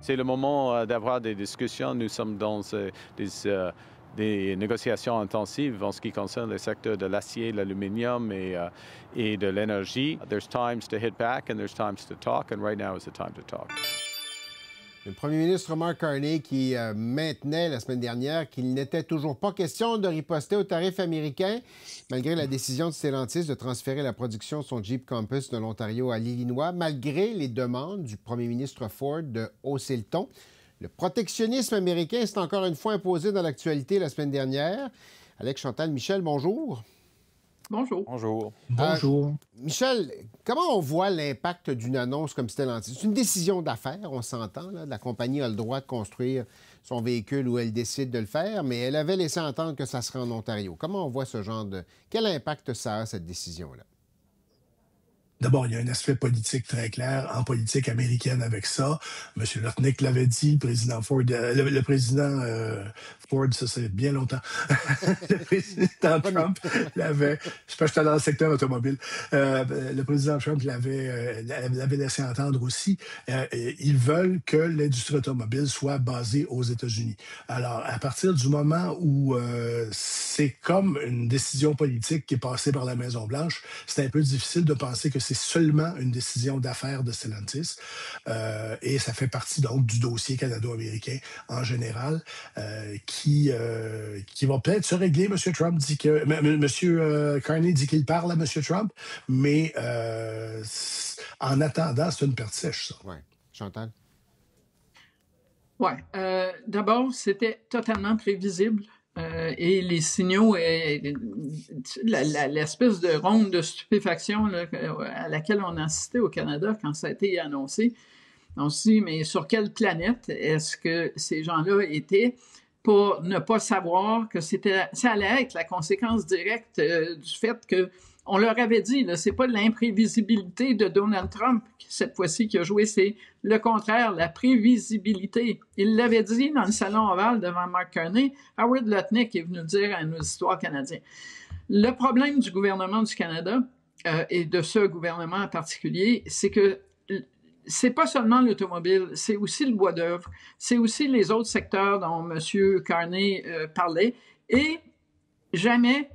C'est le moment d'avoir des discussions. Nous sommes dans des négociations intensives en ce qui concerne le secteur de l'acier, l'aluminium et de l'énergie. There's times to hit back and there's times to talk, and right now is the time to talk. Le premier ministre Mark Carney qui maintenait la semaine dernière qu'il n'était toujours pas question de riposter aux tarifs américains, malgré la décision de Stellantis de transférer la production de son Jeep Compass de l'Ontario à l'Illinois, malgré les demandes du premier ministre Ford de hausser le ton. Le protectionnisme américain s'est encore une fois imposé dans l'actualité la semaine dernière. Alex Chantal Michel, bonjour. Bonjour. Bonjour. Bonjour. Michel, comment on voit l'impact d'une annonce comme Stellantis? C'est une décision d'affaires, on s'entend. Là. La compagnie a le droit de construire son véhicule où elle décide de le faire, mais elle avait laissé entendre que ça serait en Ontario. Comment on voit ce genre de... Quel impact ça a, cette décision-là? D'abord, il y a un aspect politique très clair en politique américaine avec ça. M. Lutnick l'avait dit, le président Ford, le président Ford, ça c'est bien longtemps. Le président Trump l'avait, je sais pas, j'étais dans le secteur automobile. Le président Trump l'avait laissé entendre aussi. Ils veulent que l'industrie automobile soit basée aux États-Unis. Alors, à partir du moment où c'est comme une décision politique qui est passée par la Maison-Blanche, c'est un peu difficile de penser que c'est seulement une décision d'affaires de Stellantis et ça fait partie donc du dossier canado-américain en général qui va peut-être se régler. M. Trump dit que M. Carney dit qu'il parle à M. Trump, mais en attendant, c'est une perte sèche, ça. Oui. Chantal? Oui. D'abord, c'était totalement prévisible. Et les signaux, l'espèce de ronde de stupéfaction là, à laquelle on a assisté au Canada quand ça a été annoncé, on se dit, mais sur quelle planète est-ce que ces gens-là étaient pour ne pas savoir que ça allait être la conséquence directe du fait que on leur avait dit, là, c'est pas l'imprévisibilité de Donald Trump, cette fois-ci, qui a joué, c'est le contraire, la prévisibilité. Il l'avait dit dans le Salon Oval devant Mark Carney. Howard Lutnick est venu le dire à nos histoires canadiens. Le problème du gouvernement du Canada, et de ce gouvernement en particulier, c'est que c'est pas seulement l'automobile, c'est aussi le bois d'œuvre, c'est aussi les autres secteurs dont M. Carney parlait, et jamais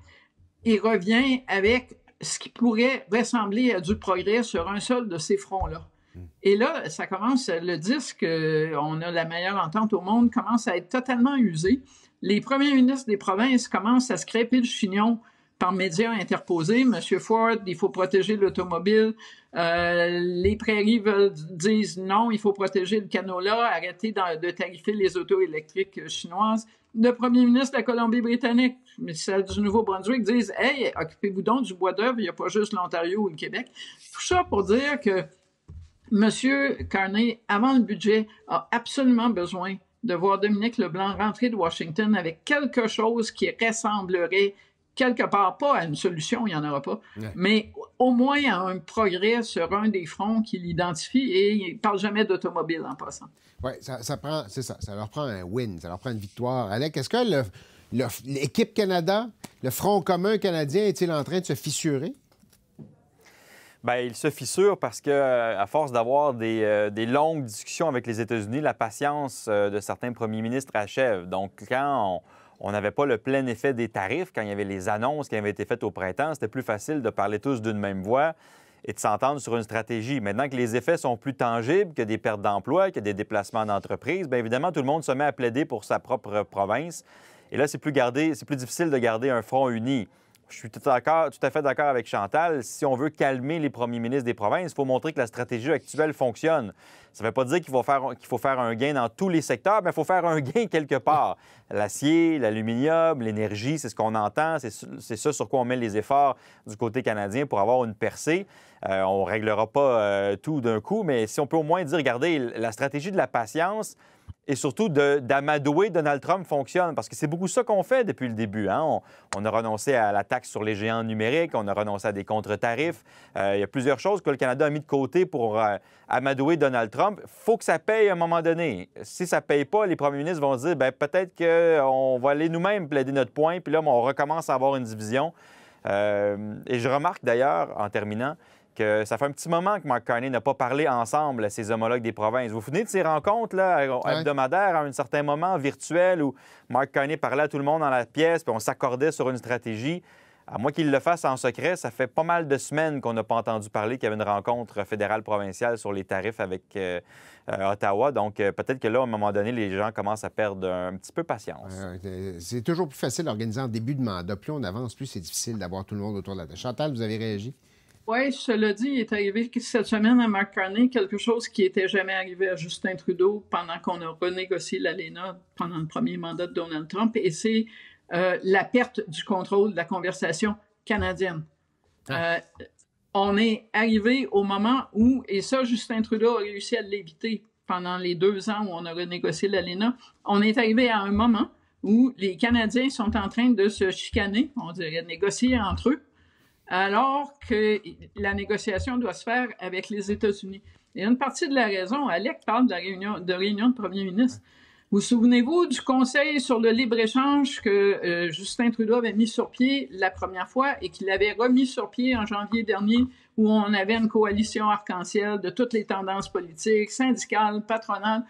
il revient avec ce qui pourrait ressembler à du progrès sur un seul de ces fronts-là. Et là, ça commence, le disque, on a la meilleure entente au monde, commence à être totalement usé. Les premiers ministres des provinces commencent à se crêper le chignon par médias interposés. Monsieur Ford, il faut protéger l'automobile. Les prairies disent non, il faut protéger le canola, arrêter de tarifer les autos électriques chinoises. Le premier ministre de la Colombie-Britannique, celle du Nouveau-Brunswick, disent « Hey, occupez-vous donc du bois d'œuvre, il n'y a pas juste l'Ontario ou le Québec. » Tout ça pour dire que M. Carney, avant le budget, a absolument besoin de voir Dominique Leblanc rentrer de Washington avec quelque chose qui ressemblerait quelque part, pas à une solution, il n'y en aura pas, mais au moins à un progrès sur un des fronts qu'il identifie, et il ne parle jamais d'automobile en passant. Oui, c'est ça, ça leur prend un win, ça leur prend une victoire. Alec, est-ce que l'équipe Canada, le Front commun canadien, est-il en train de se fissurer? Bien, il se fissure parce que, à force d'avoir des longues discussions avec les États-Unis, la patience de certains premiers ministres achève. Donc, quand on n'avait pas le plein effet des tarifs, quand il y avait les annonces qui avaient été faites au printemps, c'était plus facile de parler tous d'une même voix et de s'entendre sur une stratégie. Maintenant que les effets sont plus tangibles, que des pertes d'emplois, que des déplacements d'entreprises, bien évidemment, tout le monde se met à plaider pour sa propre province. Et là, c'est plus difficile de garder un front uni. Je suis tout à fait d'accord avec Chantal. Si on veut calmer les premiers ministres des provinces, il faut montrer que la stratégie actuelle fonctionne. Ça ne veut pas dire qu'il faut faire un gain dans tous les secteurs, mais il faut faire un gain quelque part. L'acier, l'aluminium, l'énergie, c'est ce qu'on entend. C'est ça sur quoi on met les efforts du côté canadien pour avoir une percée. On ne réglera pas tout d'un coup, mais si on peut au moins dire, regardez, la stratégie de la patience et surtout d'amadouer Donald Trump fonctionne, parce que c'est beaucoup ça qu'on fait depuis le début. Hein? On a renoncé à la taxe sur les géants numériques, on a renoncé à des contre-tarifs. Il y a plusieurs choses que le Canada a mis de côté pour amadouer Donald Trump. Il faut que ça paye à un moment donné. Si ça ne paye pas, les premiers ministres vont se dire, bien, peut-être qu'on va aller nous-mêmes plaider notre point, puis là, on recommence à avoir une division. Et je remarque d'ailleurs, en terminant, que ça fait un petit moment que Mark Carney n'a pas parlé ensemble à ses homologues des provinces. Vous vous souvenez de ces rencontres là, hebdomadaires à un certain moment, virtuelles, où Mark Carney parlait à tout le monde dans la pièce, puis on s'accordait sur une stratégie? À moins qu'il le fasse en secret, ça fait pas mal de semaines qu'on n'a pas entendu parler qu'il y avait une rencontre fédérale-provinciale sur les tarifs avec Ottawa. Donc, peut-être que là, à un moment donné, les gens commencent à perdre un petit peu patience. C'est toujours plus facile d'organiser en début de mandat. Plus on avance, plus c'est difficile d'avoir tout le monde autour de la table. Chantal, vous avez réagi? Oui, cela dit, il est arrivé cette semaine à Mark Carney quelque chose qui n'était jamais arrivé à Justin Trudeau pendant qu'on a renégocié l'ALENA pendant le premier mandat de Donald Trump, et c'est la perte du contrôle de la conversation canadienne. On est arrivé au moment où, et ça, Justin Trudeau a réussi à l'éviter pendant les 2 ans où on a renégocié l'ALENA, on est arrivé à un moment où les Canadiens sont en train de se chicaner, on dirait négocier entre eux, alors que la négociation doit se faire avec les États-Unis. Et une partie de la raison, Alec parle de la réunion de premier ministre. Vous souvenez-vous du conseil sur le libre-échange que Justin Trudeau avait mis sur pied la première fois et qu'il avait remis sur pied en janvier dernier, où on avait une coalition arc-en-ciel de toutes les tendances politiques, syndicales, patronales.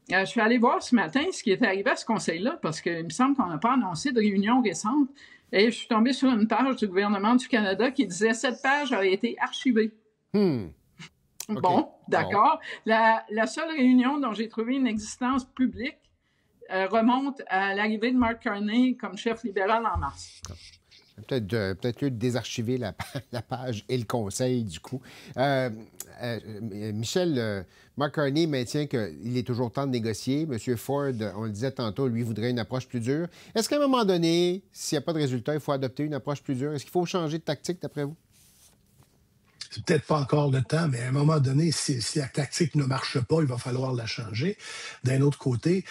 Je suis allée voir ce matin ce qui était arrivé à ce conseil-là, parce qu'il me semble qu'on n'a pas annoncé de réunion récente. Et je suis tombée sur une page du gouvernement du Canada qui disait « Cette page a été archivée. Okay. Bon, d'accord. La seule réunion dont j'ai trouvé une existence publique remonte à l'arrivée de Mark Carney comme chef libéral en mars. Peut-être lieu de désarchiver la page et le conseil, du coup. Michel, Mark Carney maintient qu'il est toujours temps de négocier. M. Ford, on le disait tantôt, lui voudrait une approche plus dure. Est-ce qu'à un moment donné, s'il n'y a pas de résultat, il faut adopter une approche plus dure? Est-ce qu'il faut changer de tactique, d'après vous? C'est peut-être pas encore le temps, mais à un moment donné, si la tactique ne marche pas, il va falloir la changer. D'un autre côté,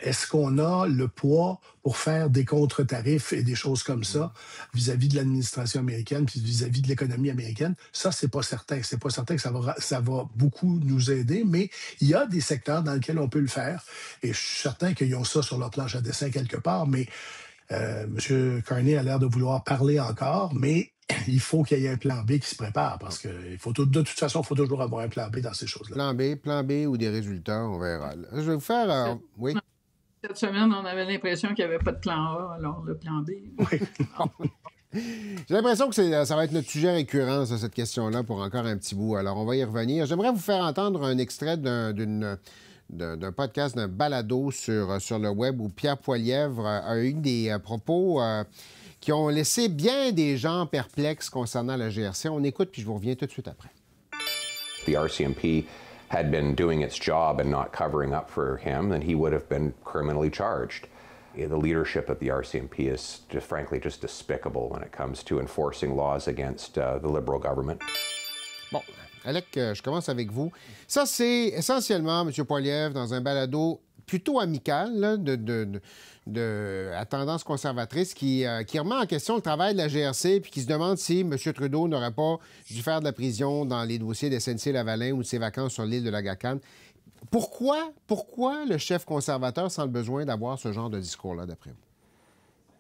est-ce qu'on a le poids pour faire des contre-tarifs et des choses comme ça vis-à-vis de l'administration américaine puis vis-à-vis de l'économie américaine? Ça, c'est pas certain. C'est pas certain que ça va beaucoup nous aider, mais il y a des secteurs dans lesquels on peut le faire. Et je suis certain qu'ils ont ça sur leur planche à dessin quelque part, mais M. Carney a l'air de vouloir parler encore, mais il faut qu'il y ait un plan B qui se prépare parce que de toute façon, il faut toujours avoir un plan B dans ces choses-là. Plan B ou des résultats, on verra. Je vais vous faire... oui. Cette semaine, on avait l'impression qu'il n'y avait pas de plan A, alors le plan B. Oui. J'ai l'impression que ça va être notre sujet récurrent, ça, cette question-là, pour encore un petit bout. Alors, on va y revenir. J'aimerais vous faire entendre un extrait d'un podcast, d'un balado sur le web où Pierre Poilievre a eu des propos qui ont laissé bien des gens perplexes concernant la GRC. On écoute, puis je vous reviens tout de suite après. The RCMP had been doing its job and not covering up for him, then he would have been criminally charged. The leadership of the RCMP is frankly just despicable when it comes to enforcing laws against the Liberal government. Bon, Alec, je commence avec vous. Ça, c'est essentiellement, M. Poilievre, dans un balado plutôt amical, là, à tendance conservatrice, qui remet en question le travail de la GRC puis qui se demande si M. Trudeau n'aurait pas dû faire de la prison dans les dossiers de SNC-Lavalin ou de ses vacances sur l'île de l'Agacán. Pourquoi le chef conservateur sent le besoin d'avoir ce genre de discours-là, d'après vous?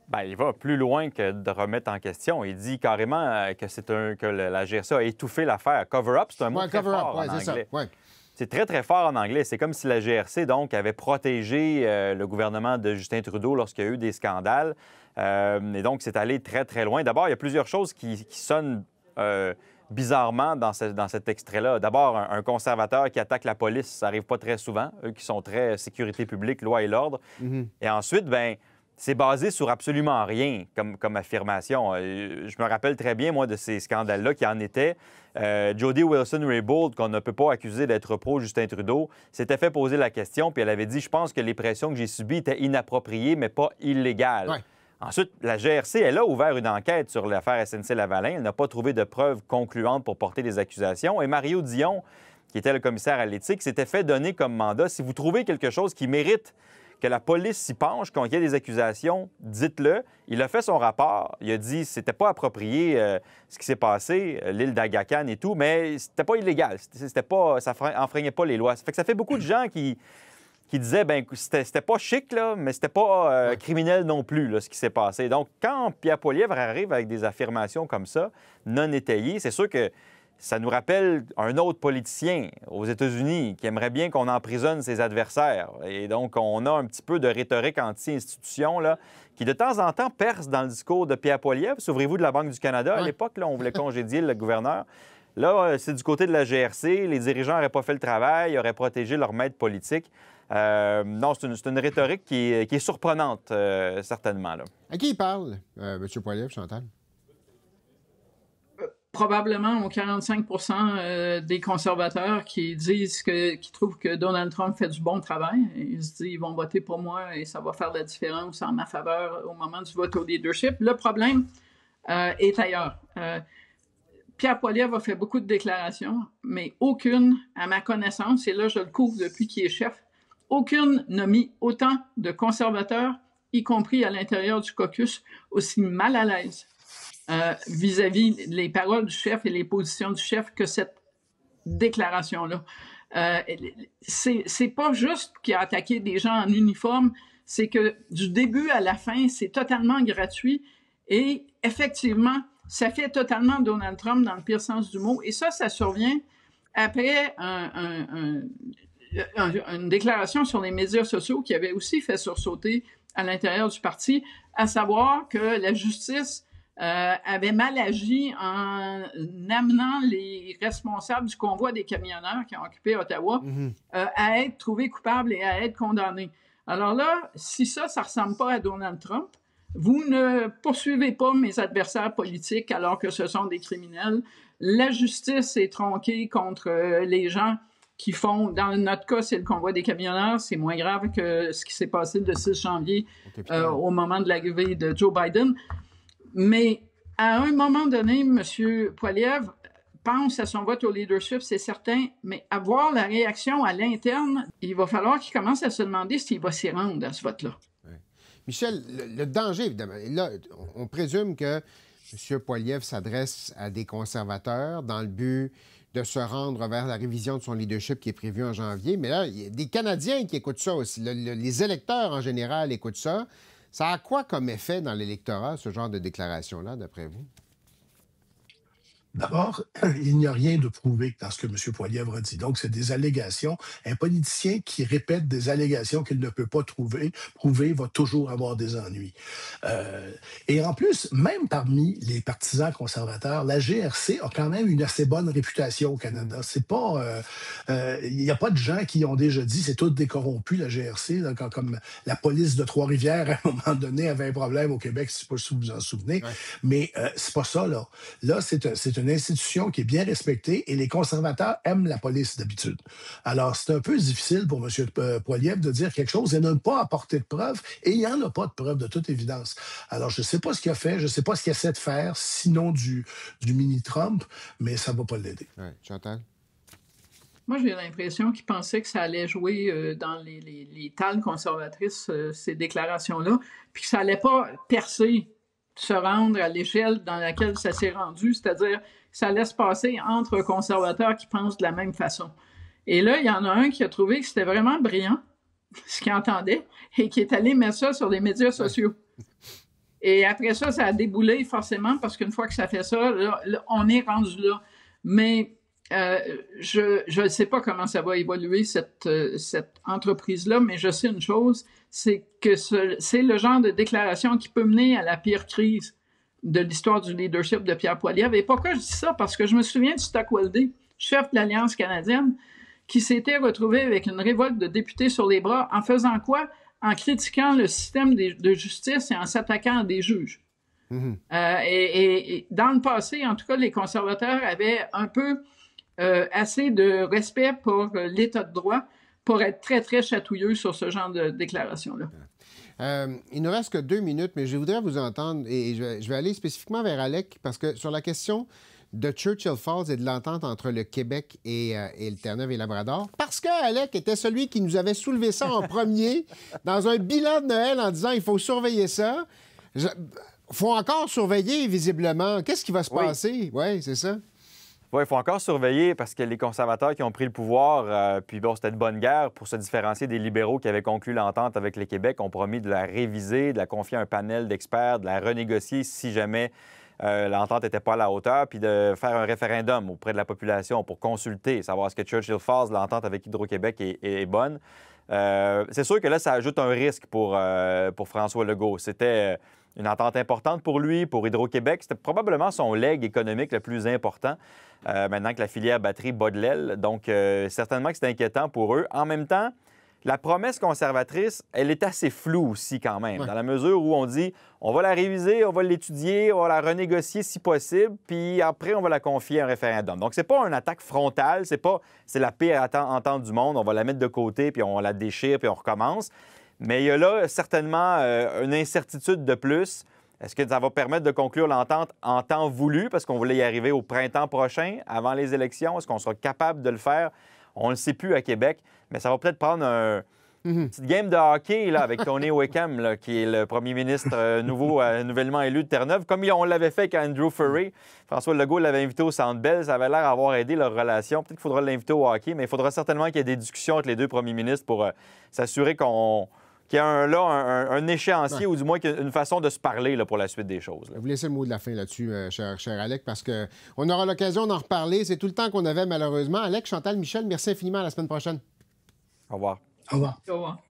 Bien, il va plus loin que de remettre en question. Il dit carrément que la GRC a étouffé l'affaire. Cover-up, c'est un mot très fort en anglais. C'est très, très fort en anglais. C'est comme si la GRC, donc, avait protégé le gouvernement de Justin Trudeau lorsqu'il y a eu des scandales. Et donc, c'est allé très, très loin. D'abord, il y a plusieurs choses qui sonnent bizarrement dans cet extrait-là. D'abord, un conservateur qui attaque la police, ça n'arrive pas très souvent. Eux qui sont très sécurité publique, loi et l'ordre. Et ensuite, bien, c'est basé sur absolument rien comme affirmation. Je me rappelle très bien, moi, de ces scandales-là qui en étaient. Jody Wilson-Raybould, qu'on ne peut pas accuser d'être pro-Justin Trudeau, s'était fait poser la question, puis elle avait dit « Je pense que les pressions que j'ai subies étaient inappropriées, mais pas illégales. Ouais. » Ensuite, la GRC, elle a ouvert une enquête sur l'affaire SNC-Lavalin. Elle n'a pas trouvé de preuves concluantes pour porter des accusations. Et Mario Dion, qui était le commissaire à l'éthique, s'était fait donner comme mandat « Si vous trouvez quelque chose qui mérite que la police s'y penche, qu'il y ait des accusations, dites-le. » Il a fait son rapport. Il a dit que c'était pas approprié ce qui s'est passé, l'île d'Agacán et tout, mais c'était pas illégal. Ça enfreignait pas les lois. Ça fait que ça fait beaucoup de gens qui disaient bien c'était pas chic, là, mais c'était pas criminel non plus, là, ce qui s'est passé. Donc, quand Pierre Poilievre arrive avec des affirmations comme ça, non étayées, c'est sûr que Ça nous rappelle un autre politicien aux États-Unis qui aimerait bien qu'on emprisonne ses adversaires. Et donc, on a un petit peu de rhétorique anti-institution là, qui, de temps en temps, perce dans le discours de Pierre Poilievre. Souvenez-vous de la Banque du Canada. À l'époque, là, on voulait congédier le gouverneur. Là, c'est du côté de la GRC. Les dirigeants n'auraient pas fait le travail, ils auraient protégé leur maître politique. Non, c'est une rhétorique qui est surprenante, certainement. Là. À qui il parle, M. Poilievre, Chantal? Probablement aux 45 des conservateurs qui disent qui trouvent que Donald Trump fait du bon travail. Ils se disent qu'ils vont voter pour moi et ça va faire la différence en ma faveur au moment du vote au leadership. Le problème est ailleurs. Pierre Poilievre a fait beaucoup de déclarations, mais aucune, à ma connaissance, et là je le couvre depuis qu'il est chef, aucune n'a mis autant de conservateurs, y compris à l'intérieur du caucus, aussi mal à l'aise vis-à-vis les paroles du chef et les positions du chef que cette déclaration-là. C'est pas juste qu'il a attaqué des gens en uniforme, c'est que du début à la fin, c'est totalement gratuit et effectivement, ça fait totalement Donald Trump dans le pire sens du mot. Et ça survient après une déclaration sur les médias sociaux qui avait aussi fait sursauter à l'intérieur du parti, à savoir que la justice avait mal agi en amenant les responsables du convoi des camionneurs qui ont occupé Ottawa à être trouvés coupables et à être condamnés. Alors là, si ça ressemble pas à Donald Trump, vous ne poursuivez pas mes adversaires politiques alors que ce sont des criminels. La justice est tronquée contre les gens qui font, dans notre cas, c'est le convoi des camionneurs, c'est moins grave que ce qui s'est passé le 6 janvier au moment de l'arrivée de Joe Biden. Mais à un moment donné, M. Poilievre pense à son vote au leadership, c'est certain, mais à voir la réaction à l'interne, il va falloir qu'il commence à se demander s'il va s'y rendre à ce vote-là. Oui. Michel, le danger, évidemment, là, on présume que M. Poilievre s'adresse à des conservateurs dans le but de se rendre vers la révision de son leadership qui est prévue en janvier, mais là, il y a des Canadiens qui écoutent ça aussi. Les électeurs, en général, écoutent ça. Ça a quoi comme effet dans l'électorat, ce genre de déclaration-là, d'après vous? D'abord, il n'y a rien de prouvé dans ce que M. Poilievre a dit. Donc, c'est des allégations. Un politicien qui répète des allégations qu'il ne peut pas prouver va toujours avoir des ennuis. Et en plus, même parmi les partisans conservateurs, la GRC a quand même une assez bonne réputation au Canada. C'est pas, il n'y a pas de gens qui ont déjà dit c'est tout décorrompu, la GRC, là, comme la police de Trois-Rivières, à un moment donné, avait un problème au Québec, je ne sais pas si vous vous en souvenez. Ouais. Mais c'est pas ça, là. Là, c'est une institution qui est bien respectée et les conservateurs aiment la police d'habitude. Alors, c'est un peu difficile pour M. Poilievre de dire quelque chose et ne pas apporter de preuves, et il n'y en a pas de preuves de toute évidence. Alors, je ne sais pas ce qu'il a fait, je ne sais pas ce qu'il essaie de faire, sinon du mini-Trump, mais ça ne va pas l'aider. Oui, Chantal? Moi, j'ai l'impression qu'il pensait que ça allait jouer dans les tales conservatrices, ces déclarations-là, puis que ça n'allait pas percer, se rendre à l'échelle dans laquelle ça s'est rendu, c'est-à-dire que ça laisse passer entre conservateurs qui pensent de la même façon. Et là, il y en a un qui a trouvé que c'était vraiment brillant, ce qu'il entendait, et qui est allé mettre ça sur les médias sociaux. Et après ça, ça a déboulé forcément, parce qu'une fois que ça fait ça, là, on est rendu là. Mais je ne sais pas comment ça va évoluer, cette entreprise-là, mais je sais une chose, c'est que c'est le genre de déclaration qui peut mener à la pire crise de l'histoire du leadership de Pierre Poilievre. Et pourquoi je dis ça? Parce que je me souviens de Stockwell, chef de l'Alliance canadienne, qui s'était retrouvé avec une révolte de députés sur les bras en faisant quoi? En critiquant le système de justice et en s'attaquant à des juges. Et dans le passé, en tout cas, les conservateurs avaient un peu assez de respect pour l'état de droit pour être très, très chatouilleux sur ce genre de déclaration-là. Il ne reste que 2 minutes, mais je voudrais vous entendre, et je vais aller spécifiquement vers Alec, parce que sur la question de Churchill Falls et de l'entente entre le Québec et le Terre-Neuve et Labrador, parce que Alec était celui qui nous avait soulevé ça en premier dans un bilan de Noël en disant « il faut surveiller ça ». Il faut encore surveiller, visiblement. Qu'est-ce qui va se passer? Oui, c'est ça. Oui, il faut encore surveiller parce que les conservateurs qui ont pris le pouvoir, puis bon, c'était de bonne guerre pour se différencier des libéraux qui avaient conclu l'entente avec le Québec, ont promis de la réviser, de la confier à un panel d'experts, de la renégocier si jamais l'entente n'était pas à la hauteur, puis de faire un référendum auprès de la population pour consulter, savoir est-ce que Churchill Falls, l'entente avec Hydro-Québec, est bonne. C'est sûr que là, ça ajoute un risque pour François Legault. C'était une entente importante pour lui, pour Hydro-Québec. C'était probablement son legs économique le plus important, maintenant que la filière batterie bat de l'aile. Donc, certainement que c'est inquiétant pour eux. En même temps, la promesse conservatrice, elle est assez floue aussi quand même, dans la mesure où on dit on va la réviser, on va l'étudier, on va la renégocier si possible, puis après, on va la confier à un référendum. Donc, c'est pas une attaque frontale, c'est la pire entente du monde, on va la mettre de côté, puis on la déchire, puis on recommence. Mais il y a là certainement une incertitude de plus. Est-ce que ça va permettre de conclure l'entente en temps voulu, parce qu'on voulait y arriver au printemps prochain, avant les élections? Est-ce qu'on sera capable de le faire? On ne le sait plus à Québec, mais ça va peut-être prendre une petite game de hockey là, avec Tony Wickham, là, qui est le premier ministre nouvellement élu de Terre-Neuve, comme on l'avait fait avec Andrew Furry. François Legault l'avait invité au Centre Bell. Ça avait l'air d'avoir aidé leur relation. Peut-être qu'il faudra l'inviter au hockey, mais il faudra certainement qu'il y ait des discussions entre les deux premiers ministres pour s'assurer qu'il y a un échéancier ou du moins une façon de se parler là, pour la suite des choses. Là. Vous laissez le mot de la fin là-dessus, cher Alec, parce qu'on aura l'occasion d'en reparler. C'est tout le temps qu'on avait, malheureusement. Alec, Chantal, Michel, merci infiniment. À la semaine prochaine. Au revoir. Au revoir. Au revoir.